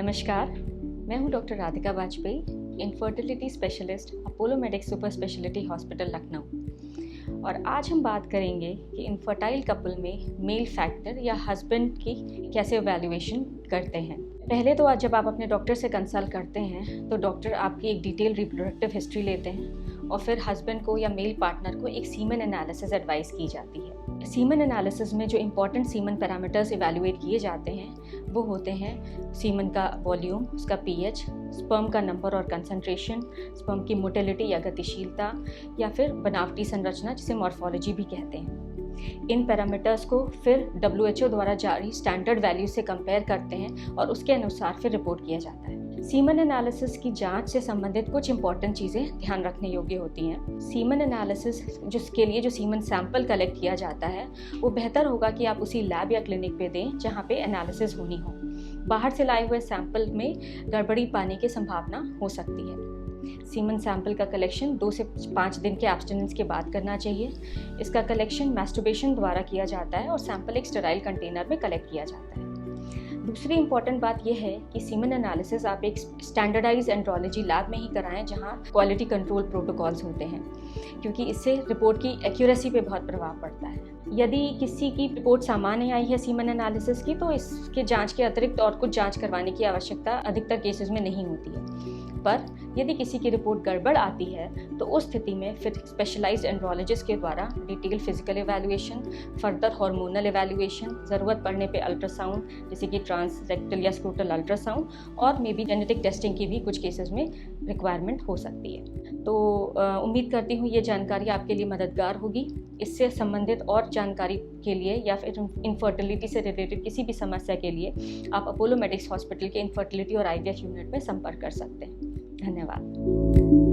नमस्कार, मैं हूं doctor Radhika Vajpayee, infertility specialist, Apollo medics super speciality hospital Lucknow. और आज हम बात करेंगे कि इनफर्टाइल कपल में मेल फैक्टर या हस्बैंड की कैसे इवैल्यूएशन करते हैं। पहले तो आज जब आप अपने डॉक्टर से कंसल्ट करते हैं तो डॉक्टर आपकी एक डिटेल रिप्रोडक्टिव हिस्ट्री लेते हैं और फिर हस्बैंड को या मेल पार्टनर को एक सीमन एनालिसिस एडवाइस की जाती है। सीमन एनालिसिस में जो इंपॉर्टेंट सीमन पैरामीटर्स इवैल्यूएट किए जाते हैं वो होते हैं सीमन का वॉल्यूम, उसका पीएच, स्पर्म का नंबर और कंसंट्रेशन, स्पर्म की मोटिलिटी या गतिशीलता, या फिर बनावटी संरचना जिसे मॉर्फोलॉजी भी कहते हैं। इन पैरामीटर्स को फिर WHO द्वारा जारी स्टैंडर्ड वैल्यू से कंपेयर करते हैं और उसके अनुसार फिर रिपोर्ट किया जाता है। सीमन एनालिसिस की जांच से संबंधित कुछ इंपॉर्टेंट चीज़ें ध्यान रखने योग्य होती हैं। सीमन एनालिसिस जिसके लिए जो सीमन सैंपल कलेक्ट किया जाता है वो बेहतर होगा कि आप उसी लैब या क्लिनिक पे दें जहाँ पे एनालिसिस होनी हो। बाहर से लाए हुए सैंपल में गड़बड़ी पाने की संभावना हो सकती है। सीमन सैंपल का कलेक्शन 2 से 5 दिन के एब्स्टिनेंस के बाद करना चाहिए। इसका कलेक्शन मैस्टरबेशन द्वारा किया जाता है और सैंपल एक स्टेराइल कंटेनर में कलेक्ट किया जाता है। दूसरी इंपॉर्टेंट बात यह है कि सीमन एनालिसिस आप एक स्टैंडर्डाइज एंड्रोलॉजी लैब में ही कराएं जहां क्वालिटी कंट्रोल प्रोटोकॉल्स होते हैं, क्योंकि इससे रिपोर्ट की एक्यूरेसी पे बहुत प्रभाव पड़ता है। यदि किसी की रिपोर्ट सामान्य आई है सीमन एनालिसिस की तो इसके जांच के अतिरिक्त और कुछ जांच करवाने की आवश्यकता अधिकतर केसेस में नहीं होती है। पर यदि किसी की रिपोर्ट गड़बड़ आती है तो उस स्थिति में फिर स्पेशलाइज्ड एंड्रोलॉजिस्ट के द्वारा detail physical evaluation, further hormonal evaluation, ज़रूरत पड़ने पे अल्ट्रासाउंड जैसे कि ट्रांसरेक्टल या स्क्रोटल अल्ट्रासाउंड और मे बी जेनेटिक टेस्टिंग की भी कुछ केसेस में रिक्वायरमेंट हो सकती है। तो उम्मीद करती हूँ ये जानकारी आपके लिए मददगार होगी। इससे संबंधित और जानकारी के लिए या फिर इनफर्टिलिटी से रिलेटेड किसी भी समस्या के लिए आप अपोलो मेडिक्स हॉस्पिटल के इनफर्टिलिटी और IVF यूनिट में संपर्क कर सकते हैं। धन्यवाद।